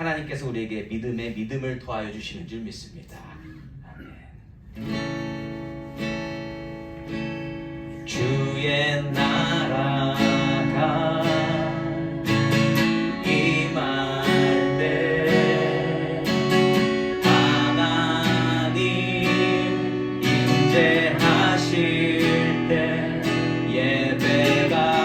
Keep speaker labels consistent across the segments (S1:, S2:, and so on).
S1: 하나님께서 우리에게 믿음에 믿음을 더하여 주시는 줄 믿습니다. 아멘. 주의 나라가 임할 때 하나님 임재하실 때 예배가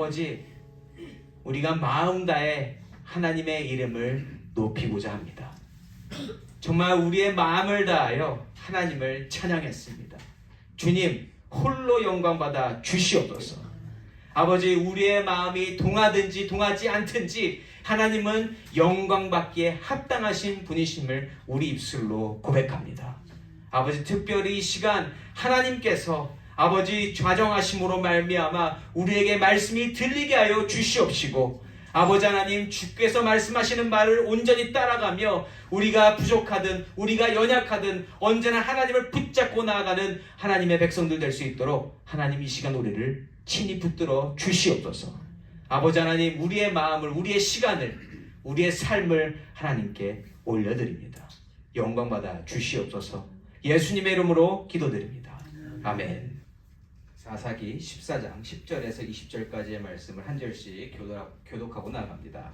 S1: 아버지, 우리가 마음 다해 하나님의 이름을 높이고자 합니다. 정말 우리의 마음을 다하여 하나님을 찬양했습니다. 주님, 홀로 영광받아 주시옵소서. 아버지, 우리의 마음이 동하든지 동하지 않든지 하나님은 영광받기에 합당하신 분이심을 우리 입술로 고백합니다. 아버지, 특별히 이 시간 하나님께서 아버지 좌정하심으로 말미암아 우리에게 말씀이 들리게 하여 주시옵시고, 아버지 하나님, 주께서 말씀하시는 말을 온전히 따라가며 우리가 부족하든 우리가 연약하든 언제나 하나님을 붙잡고 나아가는 하나님의 백성들 될 수 있도록 하나님 이 시간 우리를 친히 붙들어 주시옵소서. 아버지 하나님, 우리의 마음을, 우리의 시간을, 우리의 삶을 하나님께 올려드립니다. 영광받아 주시옵소서. 예수님의 이름으로 기도드립니다. 아멘. 사사기 14장 10절에서 20절까지의 말씀을 한 절씩 교독하고 나갑니다.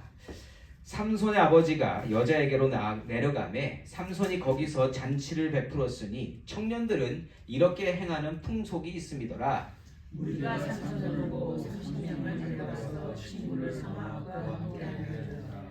S1: 삼손의 아버지가 여자에게로 내려가매 삼손이 거기서 잔치를 베풀었으니 청년들은 이렇게 행하는 풍속이 있음이더라.
S2: 우리가 삼손을 보고 30명을 데려가서 친구를 삼아 그와 함께하였더라.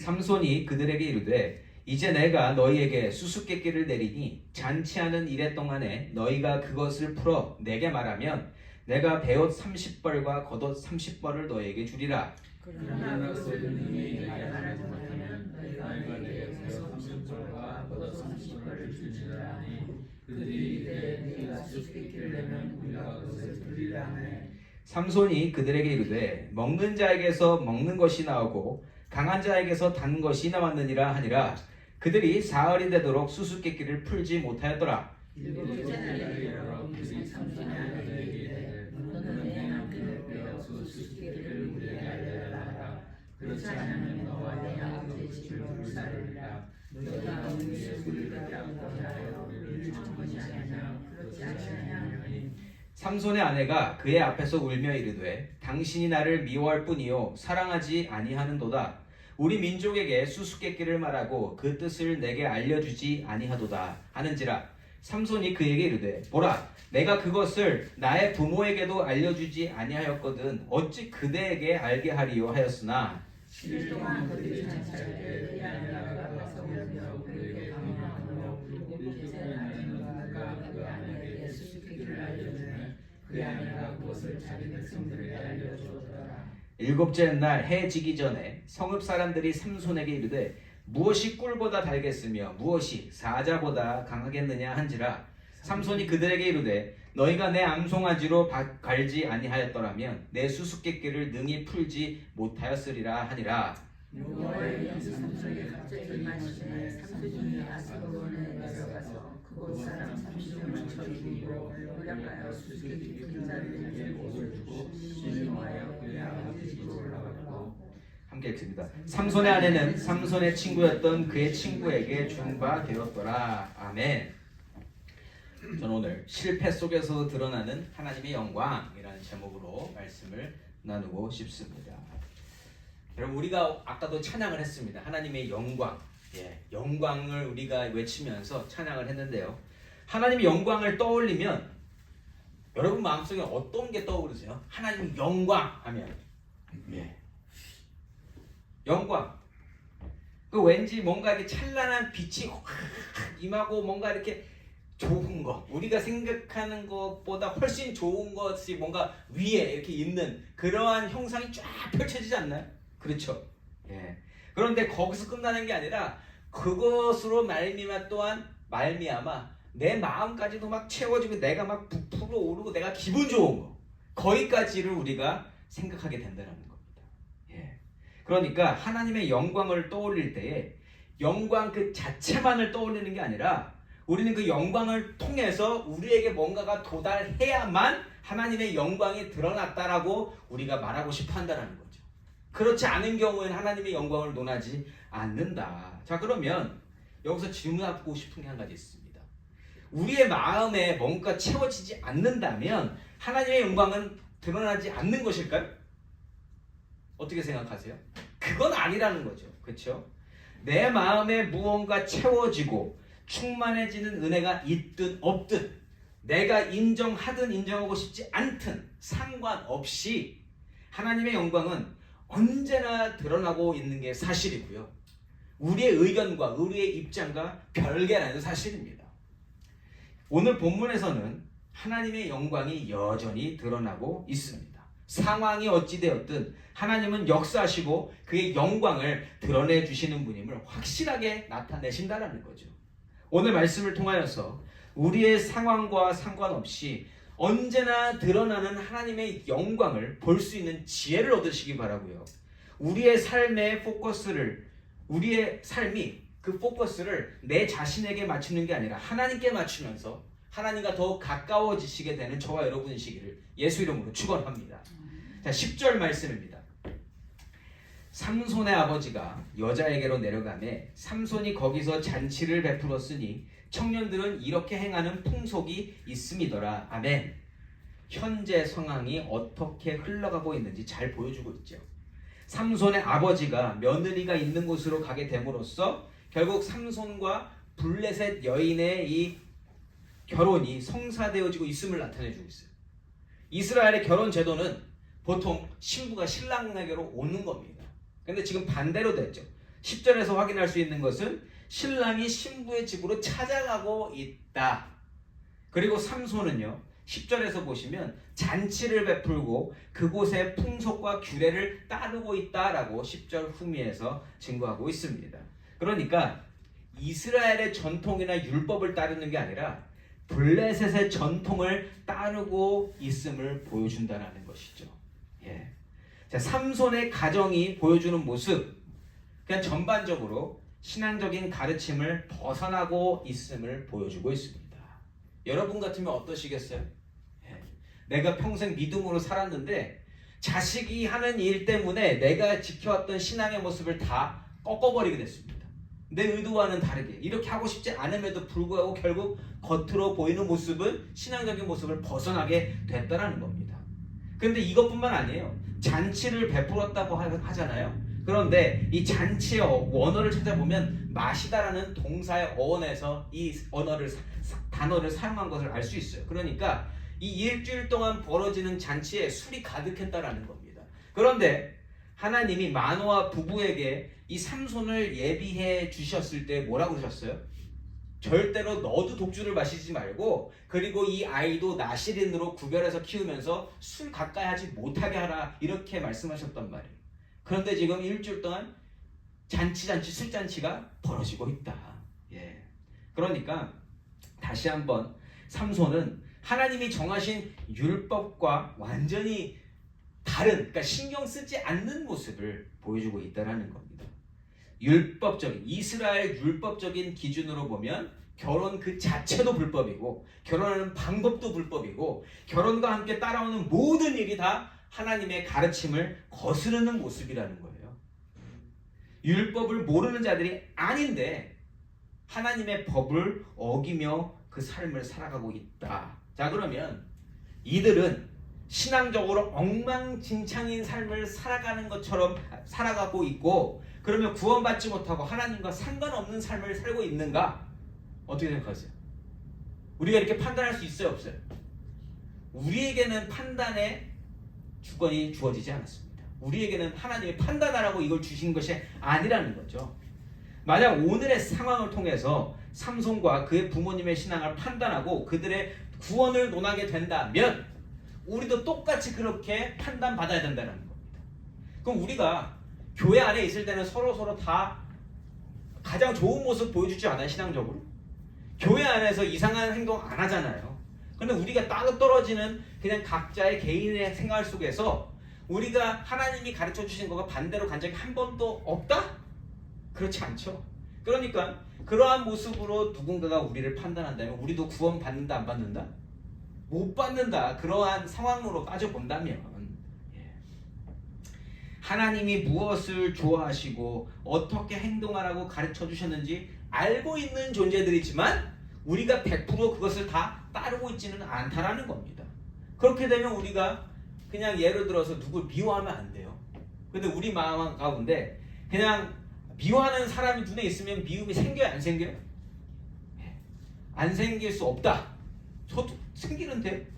S1: 삼손이 그들에게 이르되 이제 내가 너희에게 수수께끼를 내리니 잔치하는 이래 동안에 너희가 그것을 풀어 내게 말하면 내가 베옷 30벌과 겉옷 30벌을 너희에게 주리라.
S2: 그러나 그것을 능히 내게 말하지 못하면 너희가 내게 베옷 30벌과 겉옷 30벌을 줄지라 하니 그들이 이르되 네가 수수께끼를 내면 우리가 그것을 들으리라 하네.
S1: 삼손이 그들에게 이르되 먹는 자에게서 먹는 것이 나오고 강한 자에게서 단 것이 나왔느니라 하니라. 그들이 사흘이 되도록 수수께끼를 풀지 못하였더라.
S2: 일곱째 날에 이르러 그들이 삼손의 아내에게 이르되 너는 내 남편을 빼어 수수께끼를 우리에게 알려달라 하라. 그렇지 않으면 너와 내 아버지의 집을 불사르리라. 너희가 우리의 우리를 빼앗고 하여 우리를 준 것이 아니냐. 그렇지 않으냐 하니
S1: 삼손의 아내가 그의 앞에서 울며 이르되 당신이 나를 미워할 뿐이요 사랑하지 아니하는도다. 우리 민족에게 수수께끼를 말하고 그 뜻을 내게 알려주지 아니하도다 하는지라. 삼손이 그에게 이르되 보라, 내가 그것을 나의 부모에게도 알려주지 아니하였거든 어찌 그대에게 알게 하리요 하였으나
S2: 7일 동안 그들이 잔치할 때 그의 아내가 가서 울며 그에게 강요하므로 일곱째 날에는 그가 그 아내에게 수수께끼를 알려주매 그 아내가 그것을 자기 백성들에게 알려주었더라.
S1: 일곱째 날 해 지기 전에 성읍 사람들이 삼손에게 이르되 무엇이 꿀보다 달겠으며 무엇이 사자보다 강하겠느냐 한지라. 삼손이 그들에게 이르되 너희가 내 암송아지로 갈지 아니하였더라면 내 수수께끼를 능히 풀지 못하였으리라 하니라.
S2: 여호와의 영이 삼손에게 갑자기 임하시매 삼손이 아스고론에 내려가서 그곳 사람 30명을 쳐 죽이고 노략하여 수수께끼 푼 자들에게 옷을 주고 진노하여 그의 아버지 집으로 올라갔고.
S1: 함께 읽습니다. 삼손의 아내는 삼손의 친구였던 그의 친구에게 준 바 되었더라. 아멘. 저는 오늘 실패 속에서 드러나는 하나님의 영광이라는 제목으로 말씀을 나누고 싶습니다. 여러분, 우리가 아까도 찬양을 했습니다. 하나님의 영광, 영광을 우리가 외치면서 찬양을 했는데요. 하나님의 영광을 떠올리면 여러분 마음속에 어떤 게 떠오르세요? 하나님의 영광 하면 영광. 그 왠지 뭔가 이렇게 찬란한 빛이 확 임하고 뭔가 이렇게 좋은 것, 우리가 생각하는 것보다 훨씬 좋은 것이 뭔가 위에 이렇게 있는 그러한 형상이 쫙 펼쳐지지 않나요? 그렇죠. 그런데 거기서 끝나는 게 아니라 그것으로 말미암아 내 마음까지도 막 채워지고 내가 막 부풀어 오르고 내가 기분 좋은 거, 거기까지를 우리가 생각하게 된다는 겁니다. 그러니까 하나님의 영광을 떠올릴 때에 영광 그 자체만을 떠올리는 게 아니라 우리는 그 영광을 통해서 우리에게 뭔가가 도달해야만 하나님의 영광이 드러났다라고 우리가 말하고 싶어 한다는 거죠. 그렇지 않은 경우에는 하나님의 영광을 논하지 않는다. 자, 그러면 여기서 질문하고 싶은 게 한 가지 있습니다. 우리의 마음에 뭔가 채워지지 않는다면 하나님의 영광은 드러나지 않는 것일까요? 어떻게 생각하세요? 그건 아니라는 거죠. 그렇죠? 내 마음에 무언가 채워지고 충만해지는 은혜가 있든 없든 내가 인정하든 인정하고 싶지 않든 상관없이 하나님의 영광은 언제나 드러나고 있는 게 사실이고요. 우리의 의견과 우리의 입장과 별개라는 사실입니다. 오늘 본문에서는 하나님의 영광이 여전히 드러나고 있습니다. 상황이 어찌되었든 하나님은 역사하시고 그의 영광을 드러내 주시는 분임을 확실하게 나타내신다는 거죠. 오늘 말씀을 통하여서 우리의 상황과 상관없이 언제나 드러나는 하나님의 영광을 볼 수 있는 지혜를 얻으시기 바라고요. 우리의 삶의 포커스를, 우리의 삶이 그 포커스를 내 자신에게 맞추는 게 아니라 하나님께 맞추면서 하나님과 더 가까워지시게 되는 저와 여러분이시기를 예수 이름으로 축원합니다. 자, 10절 말씀입니다. 삼손의 아버지가 여자에게로 내려가매 삼손이 거기서 잔치를 베풀었으니 청년들은 이렇게 행하는 풍속이 있음이더라. 아멘. 현재 상황이 어떻게 흘러가고 있는지 잘 보여주고 있죠. 삼손의 아버지가 며느리가 있는 곳으로 가게 됨으로써 결국 삼손과 블레셋 여인의 이 결혼이 성사되어지고 있음을 나타내주고 있어요. 이스라엘의 결혼 제도는 보통 신부가 신랑에게로 오는 겁니다. 근데 지금 반대로 됐죠. 10절에서 확인할 수 있는 것은 신랑이 신부의 집으로 찾아가고 있다. 그리고 삼손은요, 10절에서 보시면 잔치를 베풀고 그곳의 풍속과 규례를 따르고 있다라고 10절 후미에서 증거하고 있습니다. 그러니까 이스라엘의 전통이나 율법을 따르는 게 아니라 블레셋의 전통을 따르고 있음을 보여준다는 것이죠. 예. 자, 삼손의 가정이 보여주는 모습, 그냥 전반적으로 신앙적인 가르침을 벗어나고 있음을 보여주고 있습니다. 여러분 같으면 어떠시겠어요? 예. 내가 평생 믿음으로 살았는데 자식이 하는 일 때문에 내가 지켜왔던 신앙의 모습을 다 꺾어버리게 됐습니다. 내 의도와는 다르게 이렇게 하고 싶지 않음에도 불구하고 결국 겉으로 보이는 모습은 신앙적인 모습을 벗어나게 됐다라는 겁니다. 그런데 이것뿐만 아니에요. 잔치를 베풀었다고 하잖아요. 그런데 이 잔치의 원어를 찾아보면 마시다라는 동사의 어원에서 이 단어를 사용한 것을 알 수 있어요. 그러니까 이 일주일 동안 벌어지는 잔치에 술이 가득했다라는 겁니다. 그런데 하나님이 마노아 부부에게 이 삼손을 예비해 주셨을 때 뭐라고 그러셨어요? 절대로 너도 독주를 마시지 말고 그리고 이 아이도 나시린으로 구별해서 키우면서 술 가까이 하지 못하게 하라 이렇게 말씀하셨단 말이에요. 그런데 지금 일주일 동안 술잔치가 벌어지고 있다. 예. 그러니까 다시 한번 삼손은 하나님이 정하신 율법과 완전히 다른, 그러니까 신경 쓰지 않는 모습을 보여주고 있다는 겁니다. 이스라엘 율법적인 기준으로 보면 결혼 그 자체도 불법이고 결혼하는 방법도 불법이고 결혼과 함께 따라오는 모든 일이 다 하나님의 가르침을 거스르는 모습이라는 거예요. 율법을 모르는 자들이 아닌데 하나님의 법을 어기며 그 삶을 살아가고 있다. 자, 그러면 이들은 신앙적으로 엉망진창인 삶을 살아가는 것처럼 살아가고 있고 그러면 구원받지 못하고 하나님과 상관없는 삶을 살고 있는가? 어떻게 생각하세요? 우리가 이렇게 판단할 수 있어요, 없어요? 우리에게는 판단의 주권이 주어지지 않았습니다. 우리에게는 하나님이 판단하라고 이걸 주신 것이 아니라는 거죠. 만약 오늘의 상황을 통해서 삼손과 그의 부모님의 신앙을 판단하고 그들의 구원을 논하게 된다면 우리도 똑같이 그렇게 판단받아야 된다는 겁니다. 그럼 우리가 교회 안에 있을 때는 서로 다 가장 좋은 모습 보여주지 않아요, 신앙적으로? 교회 안에서 이상한 행동 안 하잖아요. 그런데 우리가 따로 떨어지는 그냥 각자의 개인의 생활 속에서 우리가 하나님이 가르쳐 주신 것과 반대로 간 적이 한 번도 없다? 그렇지 않죠. 그러니까 그러한 모습으로 누군가가 우리를 판단한다면 우리도 구원 받는다 안 받는다? 못 받는다. 그러한 상황으로 따져본다면 하나님이 무엇을 좋아하시고 어떻게 행동하라고 가르쳐 주셨는지 알고 있는 존재들이지만 우리가 100% 그것을 다 따르고 있지는 않다라는 겁니다. 그렇게 되면 우리가 그냥 예를 들어서 누굴 미워하면 안 돼요. 근데 우리 마음 가운데 그냥 미워하는 사람이 눈에 있으면 미움이 생겨요, 안 생겨요? 안 생길 수 없다. 저도 생기는데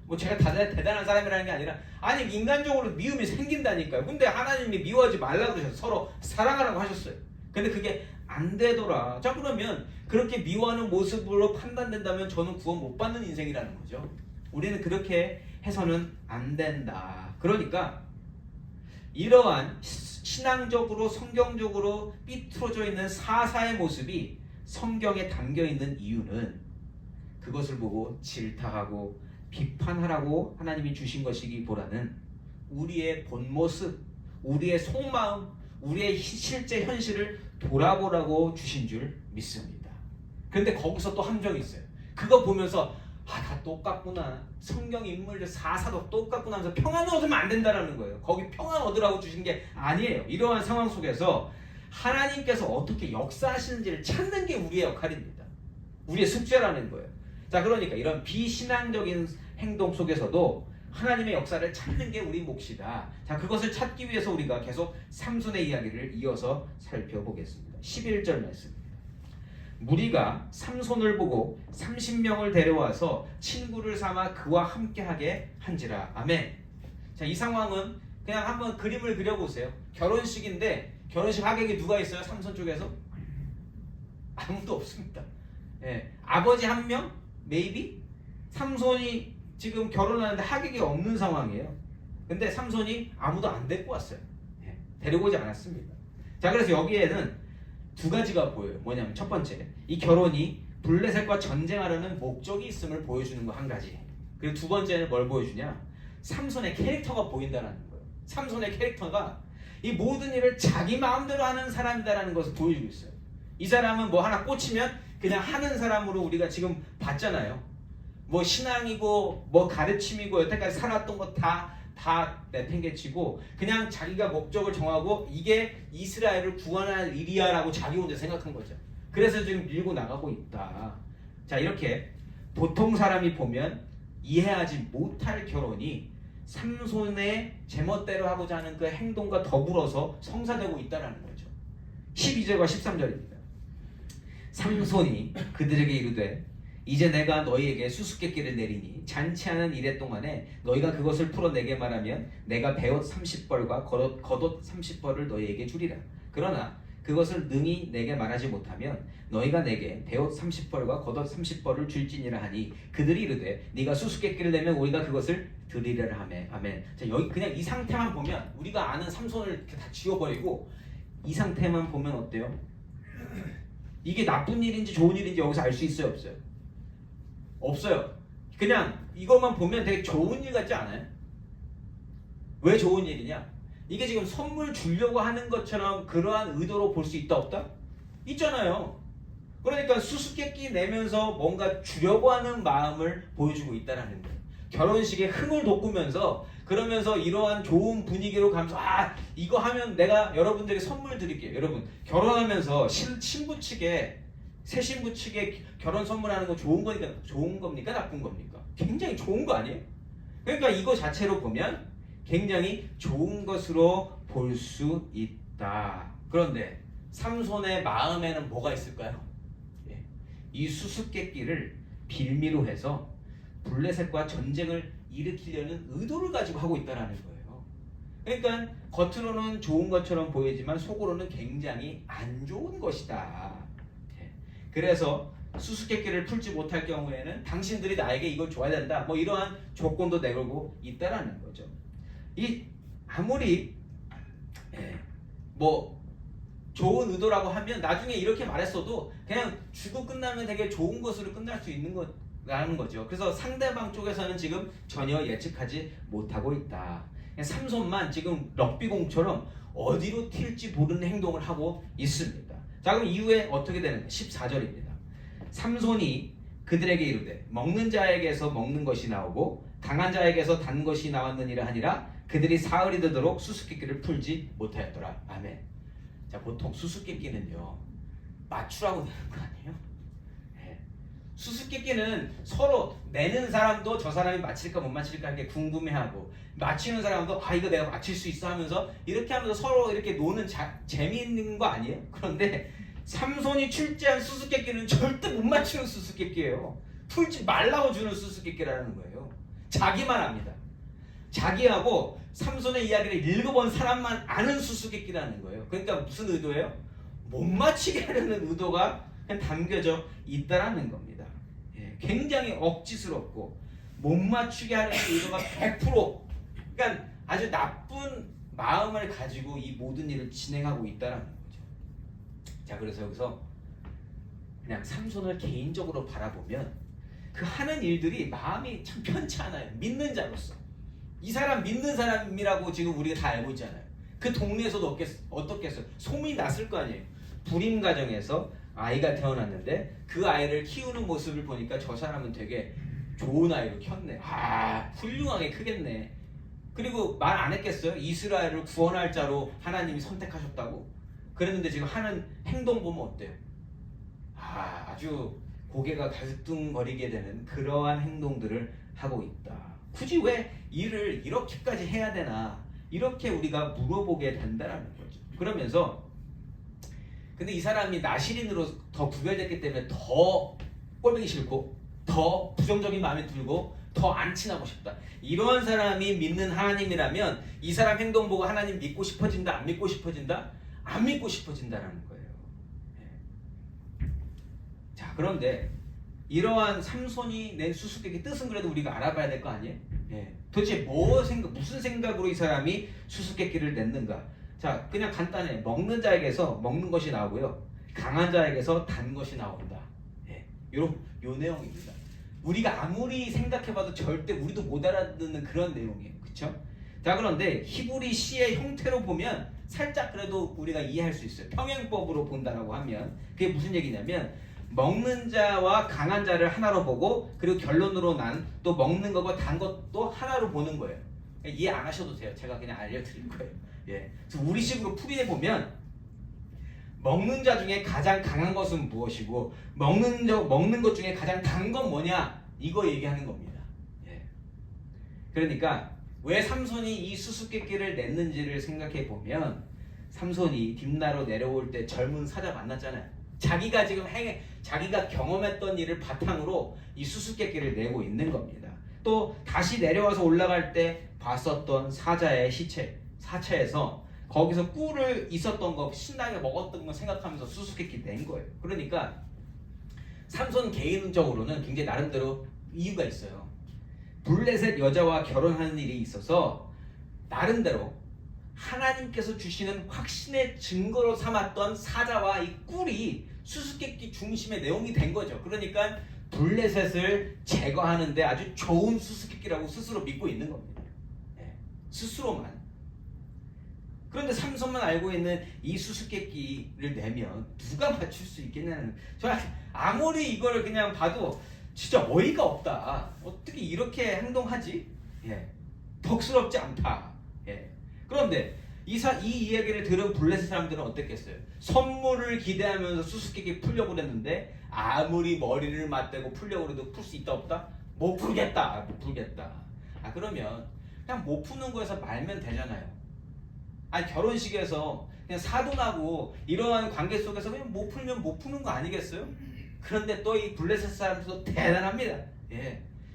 S1: 뭐 제가 대단한 사람이라는 게 아니라 아니 인간적으로 미움이 생긴다니까요. 근데 하나님이 미워하지 말라고 그러셔서 서로 사랑하라고 하셨어요. 근데 그게 안 되더라. 자 그러면 그렇게 미워하는 모습으로 판단된다면 저는 구원 못 받는 인생이라는 거죠. 우리는 그렇게 해서는 안 된다. 그러니까 이러한 신앙적으로 성경적으로 삐뚤어져 있는 사사의 모습이 성경에 담겨 있는 이유는 그것을 보고 질타하고 비판하라고 하나님이 주신 것이기보다는 우리의 본 모습, 우리의 속마음, 우리의 실제 현실을 돌아보라고 주신 줄 믿습니다. 그런데 거기서 또 함정이 있어요. 그거 보면서 다 똑같구나. 성경 인물들 사사도 똑같구나 하면서 평안을 얻으면 안 된다는 거예요. 거기 평안 얻으라고 주신 게 아니에요. 이러한 상황 속에서 하나님께서 어떻게 역사하시는지를 찾는 게 우리의 역할입니다. 우리의 숙제라는 거예요. 자, 그러니까 이런 비신앙적인 행동 속에서도 하나님의 역사를 찾는 게 우리 몫이다. 자, 그것을 찾기 위해서 우리가 계속 삼손의 이야기를 이어서 살펴보겠습니다. 11절 말씀. 무리가 삼손을 보고 30명을 데려와서 친구를 삼아 그와 함께하게 한지라. 아멘. 자, 이 상황은 그냥 한번 그림을 그려보세요. 결혼식인데 결혼식 하객이 누가 있어요? 삼손 쪽에서? 아무도 없습니다. 예, 아버지 한 명? maybe? 삼손이 지금 결혼하는데 하객이 없는 상황이에요. 근데 삼손이 아무도 안 데리고 왔어요. 예, 데리고 오지 않았습니다. 자, 그래서 여기에는 두 가지가 보여요. 뭐냐면 첫 번째, 이 결혼이 블레셋과 전쟁하려는 목적이 있음을 보여주는 거 한 가지. 그리고 두 번째는 뭘 보여주냐? 삼손의 캐릭터가 보인다는 거예요. 삼손의 캐릭터가 이 모든 일을 자기 마음대로 하는 사람이다라는 것을 보여주고 있어요. 이 사람은 뭐 하나 꽂히면 그냥 하는 사람으로 우리가 지금 봤잖아요. 뭐 신앙이고 뭐 가르침이고 여태까지 살았던 거 다 내팽개치고 그냥 자기가 목적을 정하고 이게 이스라엘을 구원할 일이야라고 자기 혼자 생각한 거죠. 그래서 지금 밀고 나가고 있다. 자, 이렇게 보통 사람이 보면 이해하지 못할 결혼이 삼손의 제멋대로 하고자 하는 그 행동과 더불어서 성사되고 있다는 거죠. 12절과 13절입니다. 삼손이 그들에게 이르되 이제 내가 너희에게 수수께끼를 내리니 잔치하는 이래 동안에 너희가 그것을 풀어내게 말하면 내가 베옷 30벌과 겉옷 30벌을 너희에게 주리라. 그러나 그것을 능히 내게 말하지 못하면 너희가 내게 베옷 30벌과 겉옷 30벌을 줄지니라 하니 그들이 이르되 네가 수수께끼를 내면 우리가 그것을 드리려라 하매. 아멘. 자, 여기 그냥 이 상태만 보면 우리가 아는 삼손을 이렇게 다 지워버리고 이 상태만 보면 어때요? 이게 나쁜 일인지 좋은 일인지 여기서 알 수 있어요, 없어요? 없어요. 그냥 이것만 보면 되게 좋은 일 같지 않아요? 왜 좋은 일이냐? 이게 지금 선물 주려고 하는 것처럼 그러한 의도로 볼 수 있다 없다? 있잖아요. 그러니까 수수께끼 내면서 뭔가 주려고 하는 마음을 보여주고 있다는 거예요. 결혼식에 흥을 돋구면서 그러면서 이러한 좋은 분위기로 가면서 이거 하면 내가 여러분들에게 선물 드릴게요. 여러분 결혼하면서 신부 측에 새 신부 측에 결혼 선물하는 거 좋은 겁니까? 나쁜 겁니까? 굉장히 좋은 거 아니에요? 그러니까 이거 자체로 보면 굉장히 좋은 것으로 볼 수 있다. 그런데 삼손의 마음에는 뭐가 있을까요? 이 수수께끼를 빌미로 해서 블레셋과 전쟁을 일으키려는 의도를 가지고 하고 있다는 거예요. 그러니까 겉으로는 좋은 것처럼 보이지만 속으로는 굉장히 안 좋은 것이다. 그래서 수수께끼를 풀지 못할 경우에는 당신들이 나에게 이걸 줘야 된다. 뭐 이러한 조건도 내걸고 있다라는 거죠. 이 아무리 뭐 좋은 의도라고 하면 나중에 이렇게 말했어도 그냥 주고 끝나면 되게 좋은 것으로 끝날 수 있는 거라는 거죠. 그래서 상대방 쪽에서는 지금 전혀 예측하지 못하고 있다. 삼손만 지금 럭비공처럼 어디로 튈지 모르는 행동을 하고 있습니다. 자, 그럼 이후에 어떻게 되는가? 14절입니다. 삼손이 그들에게 이르되 먹는 자에게서 먹는 것이 나오고 강한 자에게서 단 것이 나왔느니라 하니라. 그들이 사흘이 되도록 수수께끼를 풀지 못하였더라. 아멘. 자, 보통 수수께끼는요 맞추라고 내는 거 아니에요? 수수께끼는 서로 내는 사람도 저 사람이 맞힐까 못 맞힐까 하는 게 궁금해하고 맞히는 사람도 이거 내가 맞힐 수 있어 하면서 이렇게 하면서 서로 이렇게 노는 재미있는 거 아니에요? 그런데 삼손이 출제한 수수께끼는 절대 못 맞추는 수수께끼예요. 풀지 말라고 주는 수수께끼라는 거예요. 자기만 압니다. 자기하고 삼손의 이야기를 읽어본 사람만 아는 수수께끼라는 거예요. 그러니까 무슨 의도예요? 못 맞히게 하려는 의도가 그냥 담겨져 있다라는 겁니다. 예, 굉장히 억지스럽고 못 맞추게 하려는 의도가 100%, 그러니까 아주 나쁜 마음을 가지고 이 모든 일을 진행하고 있다라는 거죠. 자, 그래서 여기서 그냥 삼손을 개인적으로 바라보면 그 하는 일들이 마음이 참 편치 않아요. 믿는 자로서 이 사람 믿는 사람이라고 지금 우리가 다 알고 있잖아요. 그 동네에서도 어떻겠어요? 소문이 났을 거 아니에요. 불임 가정에서 아이가 태어났는데 그 아이를 키우는 모습을 보니까 저 사람은 되게 좋은 아이로 켰네. 아, 훌륭하게 크겠네. 그리고 말 안 했겠어요? 이스라엘을 구원할 자로 하나님이 선택하셨다고. 그랬는데 지금 하는 행동 보면 어때요? 아주 고개가 갈등거리게 되는 그러한 행동들을 하고 있다. 굳이 왜 일을 이렇게까지 해야 되나, 이렇게 우리가 물어보게 된다는 거죠. 그러면서 근데 이 사람이 나시린으로 더 구별됐기 때문에 더 꼴보기 싫고 더 부정적인 마음이 들고 더 안 친하고 싶다. 이러한 사람이 믿는 하나님이라면 이 사람 행동 보고 하나님 믿고 싶어진다, 안 믿고 싶어진다? 안 믿고 싶어진다라는 거예요. 자, 그런데 이러한 삼손이 낸 수수께끼 뜻은 그래도 우리가 알아봐야 될 거 아니에요? 도대체 무슨 생각으로 이 사람이 수수께끼를 냈는가? 자, 그냥 간단해. 먹는 자에게서 먹는 것이 나오고요, 강한 자에게서 단 것이 나온다. 요 내용입니다. 우리가 아무리 생각해봐도 절대 우리도 못 알아듣는 그런 내용이에요. 그쵸? 자, 그런데 히브리 시의 형태로 보면 살짝 그래도 우리가 이해할 수 있어요. 평행법으로 본다라고 하면 그게 무슨 얘기냐면 먹는 자와 강한 자를 하나로 보고 그리고 결론으로 난 또 먹는 것과 단 것도 하나로 보는 거예요. 이해 안 하셔도 돼요. 제가 그냥 알려드릴 거예요. 그래서 우리식으로 풀이해 보면 먹는 자 중에 가장 강한 것은 무엇이고 먹는 것 중에 가장 단 건 뭐냐, 이거 얘기하는 겁니다. 그러니까 왜 삼손이 이 수수께끼를 냈는지를 생각해 보면 삼손이 딥나로 내려올 때 젊은 사자 만났잖아요. 자기가 경험했던 일을 바탕으로 이 수수께끼를 내고 있는 겁니다. 또 다시 내려와서 올라갈 때 봤었던 사자의 사체에서 거기서 꿀을 있었던 거, 신나게 먹었던 거 생각하면서 수수께끼 낸 거예요. 그러니까 삼손 개인적으로는 굉장히 나름대로 이유가 있어요. 블레셋 여자와 결혼하는 일이 있어서 나름대로 하나님께서 주시는 확신의 증거로 삼았던 사자와 이 꿀이 수수께끼 중심의 내용이 된 거죠. 그러니까 블레셋을 제거하는데 아주 좋은 수수께끼라고 스스로 믿고 있는 겁니다. 스스로만. 그런데 삼손만 알고 있는 이 수수께끼를 내면 누가 맞출 수 있겠냐는, 저 아무리 이걸 그냥 봐도 진짜 어이가 없다. 어떻게 이렇게 행동하지? 덕스럽지 않다. 그런데 이 이야기를 들은 블레셋 사람들은 어땠겠어요? 선물을 기대하면서 수수께끼 풀려고 그랬는데 아무리 머리를 맞대고 풀려고 해도 풀 수 있다 없다? 못 풀겠다. 그러면 그냥 못 푸는 거에서 말면 되잖아요. 결혼식에서 그냥 사돈하고 이러한 관계 속에서 그냥 못 풀면 못 푸는 거 아니겠어요? 그런데 또 이 블레셋 사람들도 대단합니다.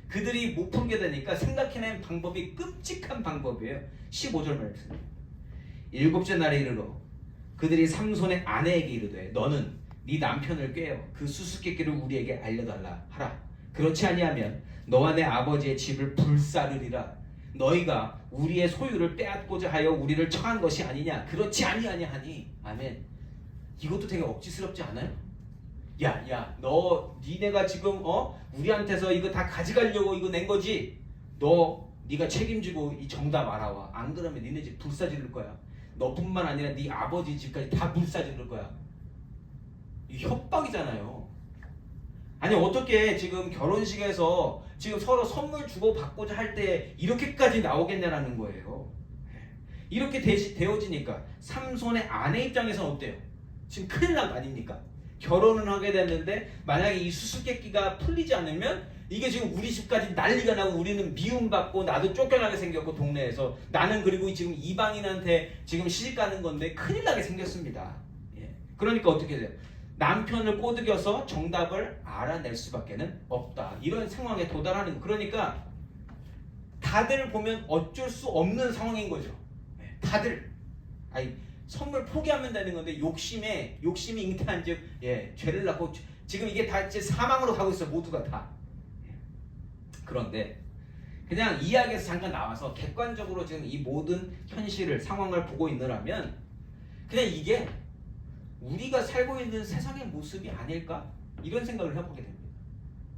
S1: 그들이 못 풀게 되니까 생각해낸 방법이 끔찍한 방법이에요. 15절 말씀. 일곱째 날에 이르러 그들이 삼손의 아내에게 이르되 너는 네 남편을 꾀어 그 수수께끼를 우리에게 알려달라 하라. 그렇지 아니하면 너와 내 아버지의 집을 불사르리라. 너희가 우리의 소유를 빼앗고자 하여 우리를 청한 것이 아니냐. 그렇지 아니하냐 하니. 아멘. 이것도 되게 억지스럽지 않아요? 니네가 지금 우리한테서 이거 다 가져가려고 이거 낸 거지. 네가 책임지고 이 정답 알아와. 안 그러면 니네 집 불사지를 거야. 너뿐만 아니라 네 아버지 집까지 다 불사지를 거야. 이 협박이잖아요. 어떻게 지금 결혼식에서 지금 서로 선물 주고 받고자 할 때 이렇게까지 나오겠냐라는 거예요. 이렇게 되어지니까 삼손의 아내 입장에서는 어때요? 지금 큰일 난 거 아닙니까? 결혼을 하게 됐는데 만약에 이 수수께끼가 풀리지 않으면 이게 지금 우리 집까지 난리가 나고 우리는 미움받고 나도 쫓겨나게 생겼고 동네에서 나는 그리고 지금 이방인한테 지금 시집가는 건데 큰일 나게 생겼습니다. 그러니까 어떻게 돼요? 남편을 꼬드겨서 정답을 알아낼 수밖에 없다. 이런 상황에 도달하는 거. 그러니까 다들 보면 어쩔 수 없는 상황인 거죠. 다들 선물 포기하면 되는 건데 욕심이 잉태한즉 죄를 낳고 지금 이게 다 이제 사망으로 가고 있어. 모두가 다. 그런데 그냥 이야기에서 잠깐 나와서 객관적으로 지금 이 모든 현실을 상황을 보고 있느라면 그냥 이게 우리가 살고 있는 세상의 모습이 아닐까? 이런 생각을 해보게 됩니다.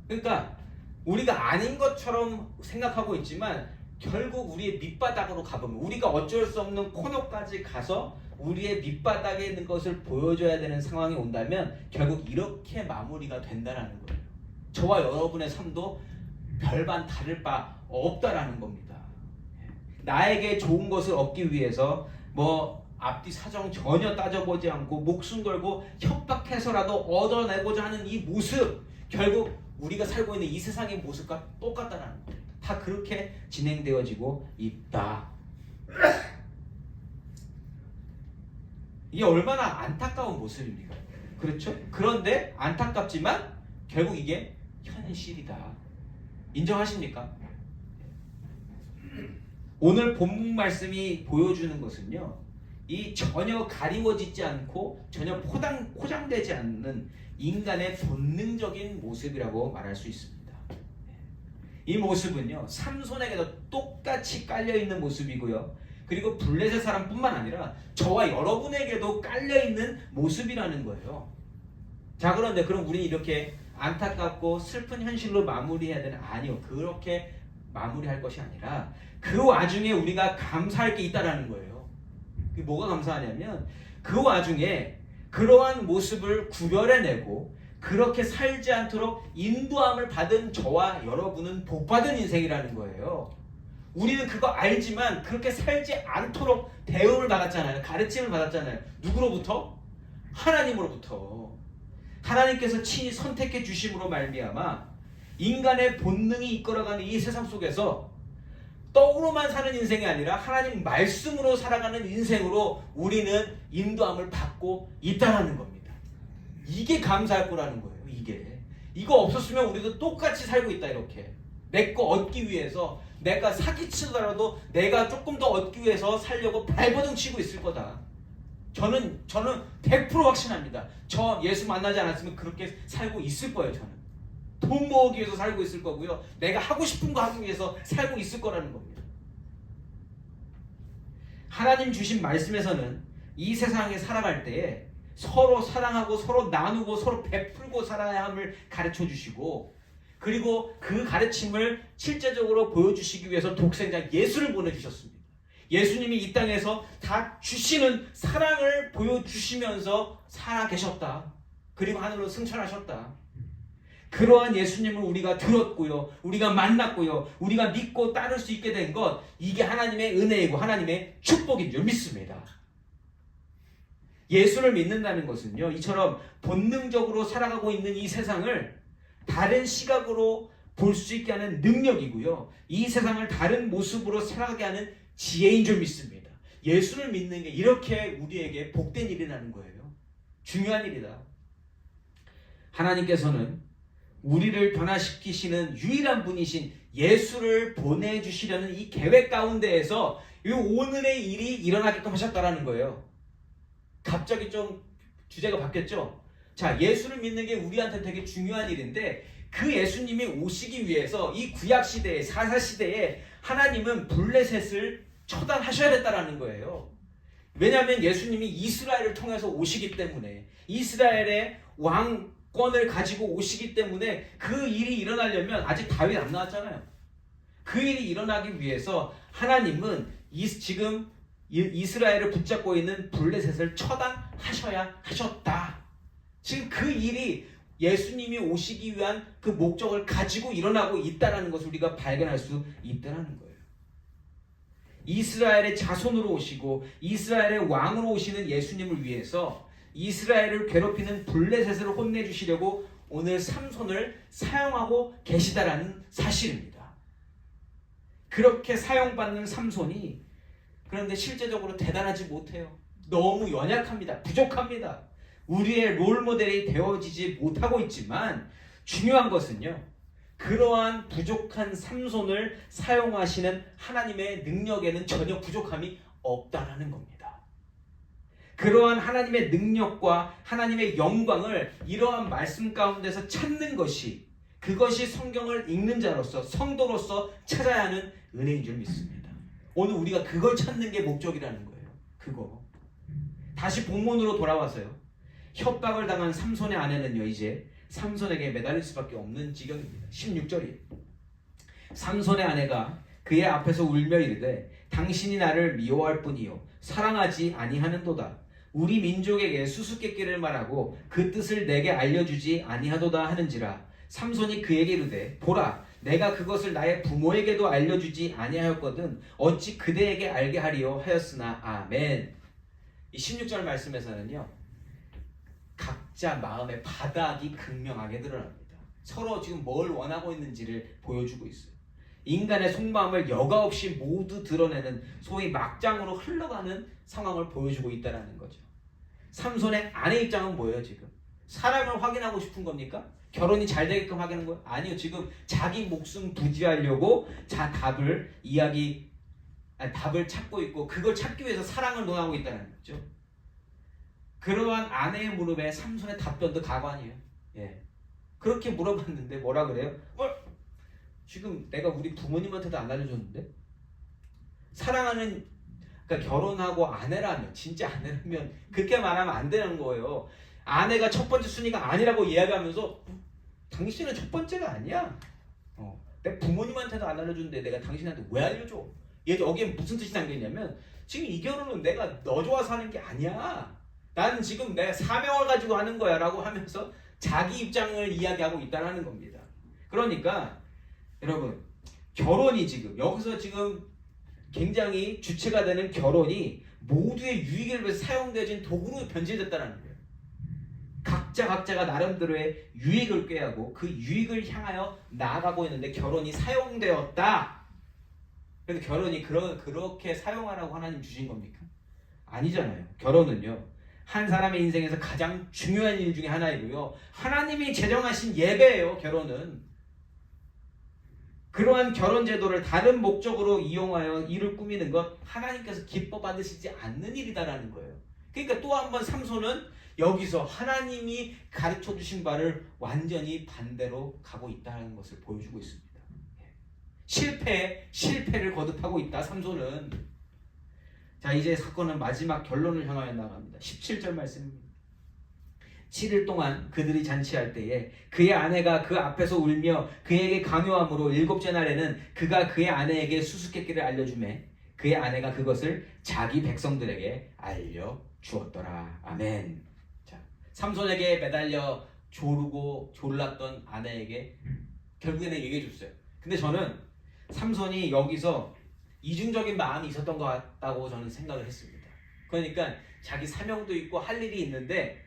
S1: 그러니까 우리가 아닌 것처럼 생각하고 있지만 결국 우리의 밑바닥으로 가보면 우리가 어쩔 수 없는 코너까지 가서 우리의 밑바닥에 있는 것을 보여줘야 되는 상황이 온다면 결국 이렇게 마무리가 된다는 거예요. 저와 여러분의 삶도 별반 다를 바 없다라는 겁니다. 나에게 좋은 것을 얻기 위해서 앞뒤 사정 전혀 따져보지 않고 목숨 걸고 협박해서라도 얻어내고자 하는 이 모습, 결국 우리가 살고 있는 이 세상의 모습과 똑같다는 거예요. 다 그렇게 진행되어지고 있다. 이게 얼마나 안타까운 모습입니까? 그렇죠? 그런데 안타깝지만 결국 이게 현실이다. 인정하십니까? 오늘 본문 말씀이 보여주는 것은요, 이 전혀 가리워지지 않고 전혀 포장되지 않는 인간의 본능적인 모습이라고 말할 수 있습니다. 이 모습은요, 삼손에게도 똑같이 깔려있는 모습이고요, 그리고 블레셋 사람뿐만 아니라 저와 여러분에게도 깔려있는 모습이라는 거예요. 자, 그런데 그럼 우리는 이렇게 안타깝고 슬픈 현실로 마무리해야 되는? 아니요. 그렇게 마무리할 것이 아니라 그 와중에 우리가 감사할 게 있다라는 거예요. 그게 뭐가 감사하냐면 그 와중에 그러한 모습을 구별해내고 그렇게 살지 않도록 인도함을 받은 저와 여러분은 복받은 인생이라는 거예요. 우리는 그거 알지만 그렇게 살지 않도록 대응을 받았잖아요. 가르침을 받았잖아요. 누구로부터? 하나님으로부터. 하나님께서 친히 선택해 주심으로 말미암아 인간의 본능이 이끌어가는 이 세상 속에서 떡으로만 사는 인생이 아니라 하나님 말씀으로 살아가는 인생으로 우리는 인도함을 받고 있다는 겁니다. 이게 감사할 거라는 거예요. 이거 없었으면 우리도 똑같이 살고 있다. 이렇게 내 거 얻기 위해서 내가 사기치더라도 내가 조금 더 얻기 위해서 살려고 발버둥 치고 있을 거다. 저는 100% 확신합니다. 저 예수 만나지 않았으면 그렇게 살고 있을 거예요. 저는 돈 모으기 위해서 살고 있을 거고요, 내가 하고 싶은 거 하기 위해서 살고 있을 거라는 겁니다. 하나님 주신 말씀에서는 이 세상에 살아갈 때에 서로 사랑하고 서로 나누고 서로 베풀고 살아야 함을 가르쳐 주시고, 그리고 그 가르침을 실제적으로 보여주시기 위해서 독생자 예수를 보내주셨습니다. 예수님이 이 땅에서 다 주시는 사랑을 보여주시면서 살아계셨다. 그리고 하늘로 승천하셨다. 그러한 예수님을 우리가 들었고요, 우리가 만났고요, 우리가 믿고 따를 수 있게 된 것, 이게 하나님의 은혜이고 하나님의 축복인 줄 믿습니다. 예수를 믿는다는 것은요, 이처럼 본능적으로 살아가고 있는 이 세상을 다른 시각으로 볼 수 있게 하는 능력이고요, 이 세상을 다른 모습으로 살아가게 하는 지혜인 줄 믿습니다. 예수를 믿는 게 이렇게 우리에게 복된 일이라는 거예요. 중요한 일이다. 하나님께서는 우리를 변화시키시는 유일한 분이신 예수를 보내주시려는 이 계획 가운데에서 이 오늘의 일이 일어나게끔 하셨다라는 거예요. 갑자기 좀 주제가 바뀌었죠? 자, 예수를 믿는 게 우리한테 되게 중요한 일인데, 그 예수님이 오시기 위해서 이 구약시대에, 사사시대에 하나님은 블레셋을 처단하셔야 됐다라는 거예요. 왜냐하면 예수님이 이스라엘을 통해서 오시기 때문에, 이스라엘의 왕권을 가지고 오시기 때문에 그 일이 일어나려면, 아직 다윗 안 나왔잖아요. 그 일이 일어나기 위해서 하나님은 지금 이스라엘을 붙잡고 있는 블레셋을 처단하셔야 하셨다. 지금 그 일이 예수님이 오시기 위한 그 목적을 가지고 일어나고 있다는 것을 우리가 발견할 수 있다는 거예요. 이스라엘의 자손으로 오시고 이스라엘의 왕으로 오시는 예수님을 위해서 이스라엘을 괴롭히는 블레셋을 혼내주시려고 오늘 삼손을 사용하고 계시다라는 사실입니다. 그렇게 사용받는 삼손이 그런데 실제적으로 대단하지 못해요. 너무 연약합니다. 부족합니다. 우리의 롤모델이 되어지지 못하고 있지만, 중요한 것은요, 그러한 부족한 삼손을 사용하시는 하나님의 능력에는 전혀 부족함이 없다라는 겁니다. 그러한 하나님의 능력과 하나님의 영광을 이러한 말씀 가운데서 찾는 것이, 그것이 성경을 읽는 자로서, 성도로서 찾아야 하는 은혜인 줄 믿습니다. 오늘 우리가 그걸 찾는 게 목적이라는 거예요. 그거. 다시 본문으로 돌아와서요. 협박을 당한 삼손의 아내는요, 이제 삼손에게 매달릴 수밖에 없는 지경입니다. 16절이에요. 삼손의 아내가 그의 앞에서 울며 이르되 당신이 나를 미워할 뿐이요 사랑하지 아니하는도다. 우리 민족에게 수수께끼를 말하고 그 뜻을 내게 알려주지 아니하도다 하는지라. 삼손이 그에게 이르되 보라, 내가 그것을 나의 부모에게도 알려주지 아니하였거든 어찌 그대에게 알게 하리요 하였으나. 아멘. 이 16절 말씀에서는요, 각자 마음의 바닥이 극명하게 드러납니다. 서로 지금 뭘 원하고 있는지를 보여주고 있어요. 인간의 속마음을 여과 없이 모두 드러내는 소위 막장으로 흘러가는 상황을 보여주고 있다는 거죠. 삼손의 아내 입장은 뭐예요? 지금 사랑을 확인하고 싶은 겁니까? 결혼이 잘 되게끔 하겠는 거예요? 아니요. 지금 자기 목숨 부지하려고 답을 찾고 있고, 그걸 찾기 위해서 사랑을 논하고 있다는 거죠. 그러한 아내의 물음에 삼손의 답변도 가관이에요. 예. 그렇게 물어봤는데 뭐라 그래요? 지금 내가 우리 부모님한테도 안 알려줬는데? 사랑하는, 그러니까 결혼하고 아내라면, 진짜 아내라면 그렇게 말하면 안 되는 거예요. 아내가 첫 번째 순위가 아니라고 이야기하면서 당신은 첫 번째가 아니야. 내 부모님한테도 안 알려줬는데 내가 당신한테 왜 알려줘? 여기에 무슨 뜻이 담겨있냐면, 지금 이 결혼은 내가 너 좋아서 하는 게 아니야. 나는 지금 내 사명을 가지고 하는 거야 라고 하면서 자기 입장을 이야기하고 있다는 겁니다. 그러니까 여러분, 결혼이 지금 여기서 지금 굉장히 주체가 되는 결혼이 모두의 유익을 위해서 사용되어진 도구로 변질됐다는 거예요. 각자가 나름대로의 유익을 꾀하고 그 유익을 향하여 나아가고 있는데 결혼이 사용되었다. 그런데 결혼이 그렇게 사용하라고 하나님 주신 겁니까? 아니잖아요. 결혼은요, 한 사람의 인생에서 가장 중요한 일 중에 하나이고요, 하나님이 제정하신 예배예요. 결혼은 그러한 결혼 제도를 다른 목적으로 이용하여 일을 꾸미는 것, 하나님께서 기뻐 받으시지 않는 일이다라는 거예요. 그러니까 또 한 번 삼손은 여기서 하나님이 가르쳐 주신 바를 완전히 반대로 가고 있다는 것을 보여주고 있습니다. 실패를 거듭하고 있다, 삼손은. 자, 이제 사건은 마지막 결론을 향하여 나갑니다. 17절 말씀입니다. 7일 동안 그들이 잔치할 때에 그의 아내가 그 앞에서 울며 그에게 강요함으로 7째 날에는 그가 그의 아내에게 수수께끼를 알려주매 그의 아내가 그것을 자기 백성들에게 알려주었더라. 아멘. 자, 삼손에게 매달려 조르고 졸랐던 아내에게 결국에는 얘기해 줬어요. 근데 저는 삼손이 여기서 이중적인 마음이 있었던 것 같다고 저는 생각을 했습니다. 그러니까 자기 사명도 있고 할 일이 있는데,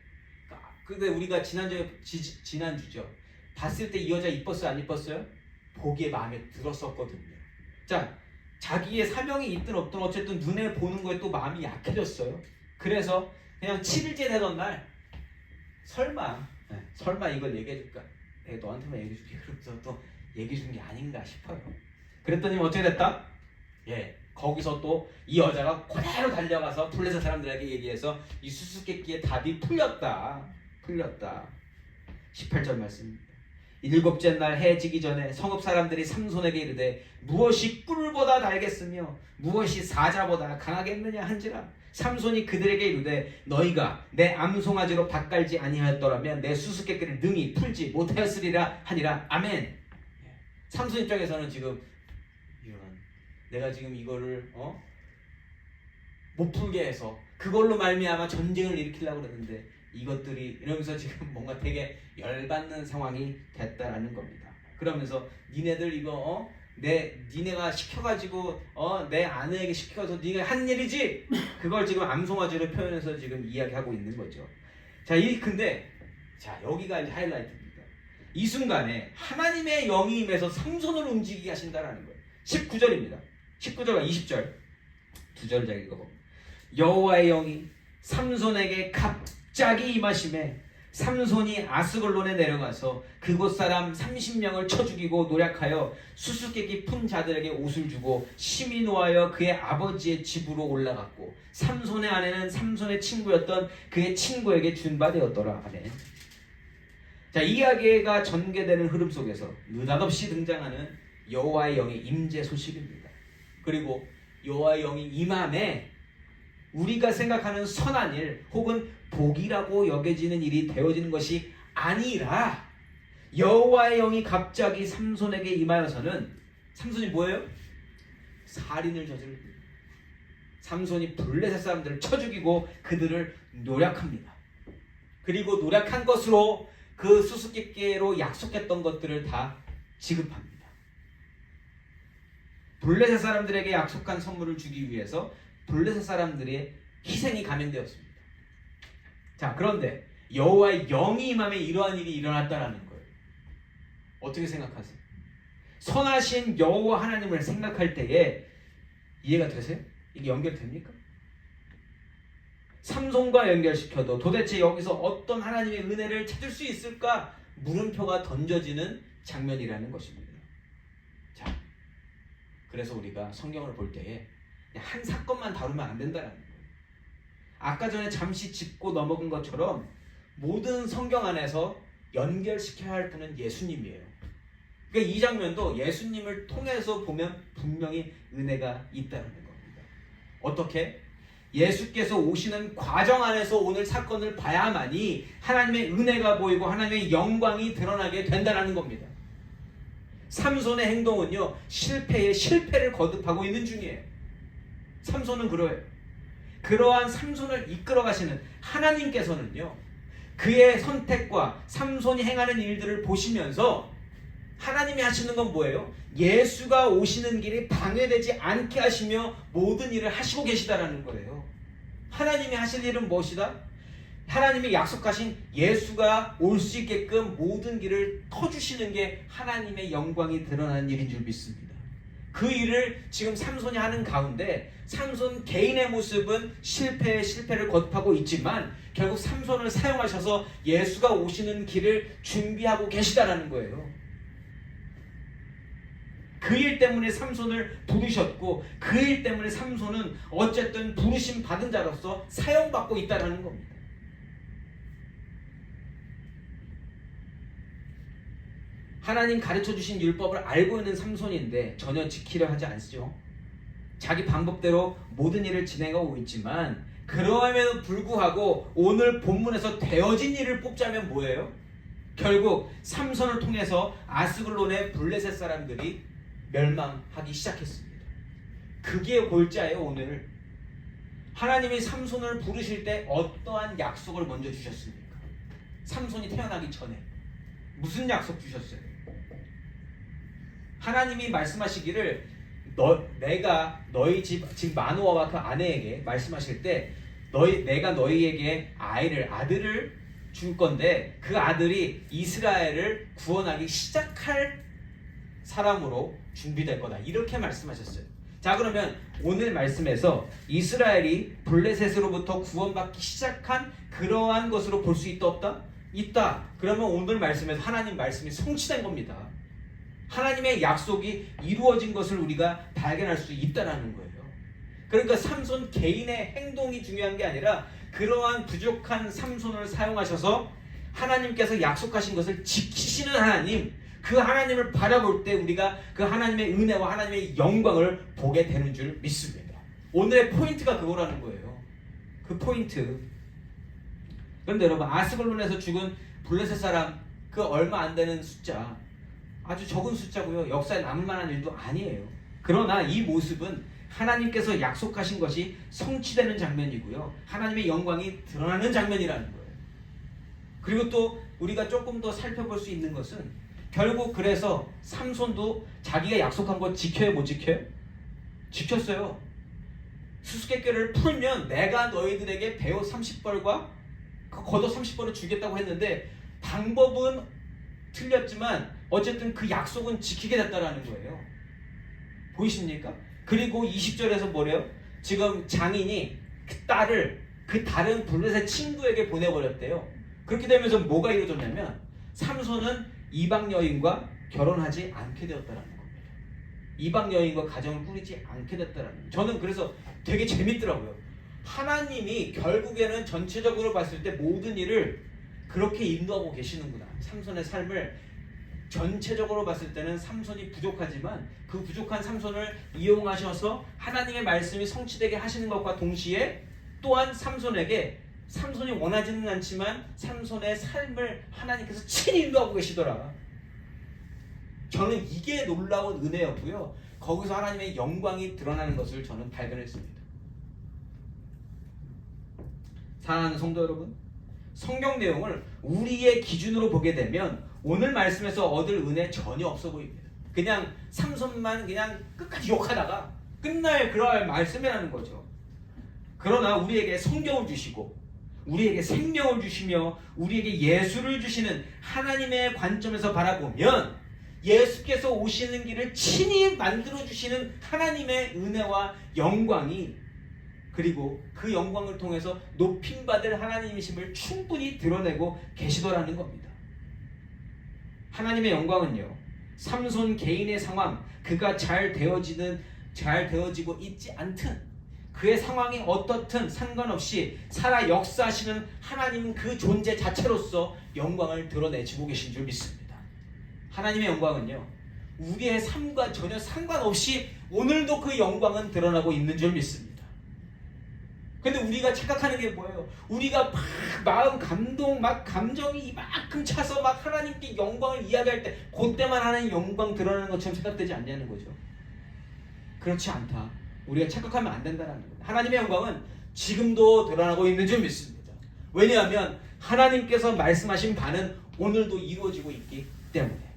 S1: 근데 우리가 지난주죠. 봤을 때 이 여자 이뻤어요? 안 이뻤어요? 보기에 마음에 들었었거든요. 자, 자기의 사명이 있든 없든 어쨌든 눈에 보는 거에 또 마음이 약해졌어요. 그래서 그냥 7일째 되던 날 설마 이걸 얘기해 줄까? 내가 너한테만 얘기해 줄게. 그러면서 또 얘기해 준 게 아닌가 싶어요. 그랬더니 어떻게 됐다? 거기서 또 이 여자가 그대로 달려가서 블레셋 사람들에게 얘기해서 이 수수께끼의 답이 풀렸다. 18절 말씀입니다. 7째 날 해 지기 전에 성읍 사람들이 삼손에게 이르되 무엇이 꿀보다 달겠으며 무엇이 사자보다 강하겠느냐 한지라. 삼손이 그들에게 이르되 너희가 내 암송아지로 밭갈지 아니하였더라면 내 수수께끼를 능히 풀지 못하였으리라 하니라. 아멘. 삼손 입장에서는 지금 내가 지금 이거를 못 풀게 해서 그걸로 말미암아 전쟁을 일으키려고 그러는데 이것들이 이러면서 지금 뭔가 되게 열받는 상황이 됐다라는 겁니다. 그러면서 니네들 이거 니네가 시켜가지고 내 아내에게 시켜서 니가 한 일이지, 그걸 지금 암송아지로 표현해서 지금 이야기하고 있는 거죠. 자, 근데 여기가 이제 하이라이트입니다. 이 순간에 하나님의 영이 임해서 삼손을 움직이게 하신다라는 거예요. 19절입니다. 19절과 20절 두 절 잘 읽어봐. 여호와의 영이 삼손에게 갑자기 임하심에 삼손이 아스글론에 내려가서 그곳 사람 30명을 쳐 죽이고 노략하여 수수께끼 푼 자들에게 옷을 주고 심히 노하여 그의 아버지의 집으로 올라갔고 삼손의 아내는 삼손의 친구였던 그의 친구에게 준 바 되었더라. 아멘. 자, 이야기가 전개되는 흐름 속에서 느닷없이 등장하는 여호와의 영의 임재 소식입니다. 그리고 여호와의 영이 임함에 우리가 생각하는 선한 일 혹은 복이라고 여겨지는 일이 되어지는 것이 아니라 여호와의 영이 갑자기 삼손에게 임하여서는 삼손이 뭐예요? 살인을 저지릅니다. 삼손이 블레셋 사람들을 쳐 죽이고 그들을 노략합니다. 그리고 노략한 것으로 그 수수께끼로 약속했던 것들을 다 지급합니다. 블레셋 사람들에게 약속한 선물을 주기 위해서 블레셋 사람들의 희생이 감행되었습니다. 자, 그런데 여호와의 영이 임함에 이러한 일이 일어났다라는 거예요. 어떻게 생각하세요? 선하신 여호와 하나님을 생각할 때에 이해가 되세요? 이게 연결됩니까? 삼손과 연결시켜도 도대체 여기서 어떤 하나님의 은혜를 찾을 수 있을까? 물음표가 던져지는 장면이라는 것입니다. 자, 그래서 우리가 성경을 볼 때에 한 사건만 다루면 안 된다는 거예요. 아까 전에 잠시 짚고 넘어간 것처럼 모든 성경 안에서 연결시켜야 할 분은 예수님이에요. 그러니까 이 장면도 예수님을 통해서 보면 분명히 은혜가 있다는 겁니다. 어떻게? 예수께서 오시는 과정 안에서 오늘 사건을 봐야만이 하나님의 은혜가 보이고 하나님의 영광이 드러나게 된다는 겁니다. 삼손의 행동은요, 실패에 실패를 거듭하고 있는 중이에요. 삼손은 그러해요. 그러한 삼손을 이끌어 가시는 하나님께서는요, 그의 선택과 삼손이 행하는 일들을 보시면서 하나님이 하시는 건 뭐예요? 예수가 오시는 길이 방해되지 않게 하시며 모든 일을 하시고 계시다라는 거예요. 하나님이 하실 일은 무엇이다? 하나님이 약속하신 예수가 올 수 있게끔 모든 길을 터주시는 게 하나님의 영광이 드러나는 일인 줄 믿습니다. 그 일을 지금 삼손이 하는 가운데 삼손 개인의 모습은 실패에 실패를 거듭하고 있지만 결국 삼손을 사용하셔서 예수가 오시는 길을 준비하고 계시다라는 거예요. 그 일 때문에 삼손을 부르셨고 그 일 때문에 삼손은 어쨌든 부르심 받은 자로서 사용받고 있다는 겁니다. 하나님 가르쳐주신 율법을 알고 있는 삼손인데 전혀 지키려 하지 않죠. 자기 방법대로 모든 일을 진행하고 있지만 그럼에도 불구하고 오늘 본문에서 되어진 일을 뽑자면 뭐예요? 결국 삼손을 통해서 아스글론의 블레셋 사람들이 멸망하기 시작했습니다. 그게 골자예요. 오늘 하나님이 삼손을 부르실 때 어떠한 약속을 먼저 주셨습니까? 삼손이 태어나기 전에 무슨 약속 주셨어요? 하나님이 말씀하시기를 내가 너희 집 마노아와 그 아내에게 말씀하실 때 내가 너희에게 아들을 줄 건데 그 아들이 이스라엘을 구원하기 시작할 사람으로 준비될 거다. 이렇게 말씀하셨어요. 자, 그러면 오늘 말씀에서 이스라엘이 블레셋으로부터 구원받기 시작한 그러한 것으로 볼 수 있다 없다? 있다. 그러면 오늘 말씀에서 하나님 말씀이 성취된 겁니다. 하나님의 약속이 이루어진 것을 우리가 발견할 수 있다는 거예요. 그러니까 삼손 개인의 행동이 중요한 게 아니라 그러한 부족한 삼손을 사용하셔서 하나님께서 약속하신 것을 지키시는 하나님, 그 하나님을 바라볼 때 우리가 그 하나님의 은혜와 하나님의 영광을 보게 되는 줄 믿습니다. 오늘의 포인트가 그거라는 거예요. 그 포인트. 그런데 여러분, 아스글론에서 죽은 블레셋 사람 그 얼마 안 되는 숫자, 아주 적은 숫자고요. 역사에 남을 만한 일도 아니에요. 그러나 이 모습은 하나님께서 약속하신 것이 성취되는 장면이고요. 하나님의 영광이 드러나는 장면이라는 거예요. 그리고 또 우리가 조금 더 살펴볼 수 있는 것은 결국 그래서 삼손도 자기가 약속한 거 지켜요, 못 지켜요? 지켰어요. 수수께끼를 풀면 내가 너희들에게 배옷 30벌과 겉옷 30벌을 주겠다고 했는데 방법은 틀렸지만 어쨌든 그 약속은 지키게 됐다라는 거예요. 보이십니까? 그리고 20절에서 뭐래요? 지금 장인이 그 딸을 그 다른 블레셋 친구에게 보내버렸대요. 그렇게 되면서 뭐가 이루어졌냐면 삼손은 이방 여인과 결혼하지 않게 되었다라는 겁니다. 이방 여인과 가정을 꾸리지 않게 됐다라는 거예요. 저는 그래서 되게 재밌더라고요. 하나님이 결국에는 전체적으로 봤을 때 모든 일을 그렇게 인도하고 계시는구나. 삼손의 삶을 전체적으로 봤을 때는 삼손이 부족하지만 그 부족한 삼손을 이용하셔서 하나님의 말씀이 성취되게 하시는 것과 동시에 또한 삼손이 원하지는 않지만 삼손의 삶을 하나님께서 친히 인도하고 계시더라. 저는 이게 놀라운 은혜였고요. 거기서 하나님의 영광이 드러나는 것을 저는 발견했습니다. 사랑하는 성도 여러분, 성경 내용을 우리의 기준으로 보게 되면 오늘 말씀에서 얻을 은혜 전혀 없어 보입니다. 그냥 삼손만 그냥 끝까지 욕하다가 끝날 그럴 말씀이라는 거죠. 그러나 우리에게 성경을 주시고 우리에게 생명을 주시며 우리에게 예수를 주시는 하나님의 관점에서 바라보면 예수께서 오시는 길을 친히 만들어주시는 하나님의 은혜와 영광이 그리고 그 영광을 통해서 높임받을 하나님이심을 충분히 드러내고 계시더라는 겁니다. 하나님의 영광은요, 삼손 개인의 상황, 그가 잘 되어지고 있지 않든 그의 상황이 어떻든 상관없이 살아 역사하시는 하나님 그 존재 자체로서 영광을 드러내시고 계신 줄 믿습니다. 하나님의 영광은요, 우리의 삶과 전혀 상관없이 오늘도 그 영광은 드러나고 있는 줄 믿습니다. 근데 우리가 착각하는 게 뭐예요? 우리가 막 마음 감동, 막 감정이 이만큼 차서 막 하나님께 영광을 이야기할 때 그때만 하나님 영광 드러나는 것처럼 생각되지 않냐는 거죠. 그렇지 않다. 우리가 착각하면 안 된다는 거예요. 하나님의 영광은 지금도 드러나고 있는 줄 믿습니다. 왜냐하면 하나님께서 말씀하신 바는 오늘도 이루어지고 있기 때문에.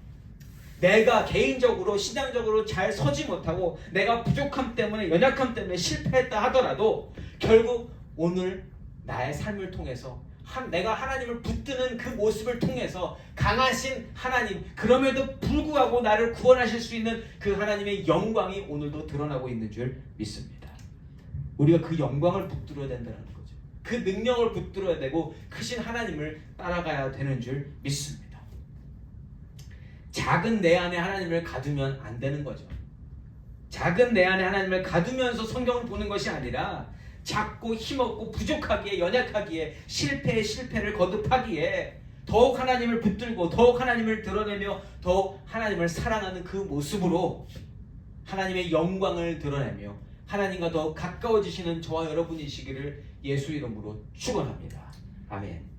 S1: 내가 개인적으로 신앙적으로 잘 서지 못하고 내가 부족함 때문에 연약함 때문에 실패했다 하더라도 결국 오늘 나의 삶을 통해서 내가 하나님을 붙드는 그 모습을 통해서 강하신 하나님, 그럼에도 불구하고 나를 구원하실 수 있는 그 하나님의 영광이 오늘도 드러나고 있는 줄 믿습니다. 우리가 그 영광을 붙들어야 된다는 거죠. 그 능력을 붙들어야 되고 크신 하나님을 따라가야 되는 줄 믿습니다. 작은 내 안에 하나님을 가두면 안 되는 거죠. 작은 내 안에 하나님을 가두면서 성경을 보는 것이 아니라 작고 힘없고 부족하기에 연약하기에 실패를 거듭하기에 더욱 하나님을 붙들고 더욱 하나님을 드러내며 더욱 하나님을 사랑하는 그 모습으로 하나님의 영광을 드러내며 하나님과 더욱 가까워지시는 저와 여러분이시기를 예수 이름으로 축원합니다. 아멘.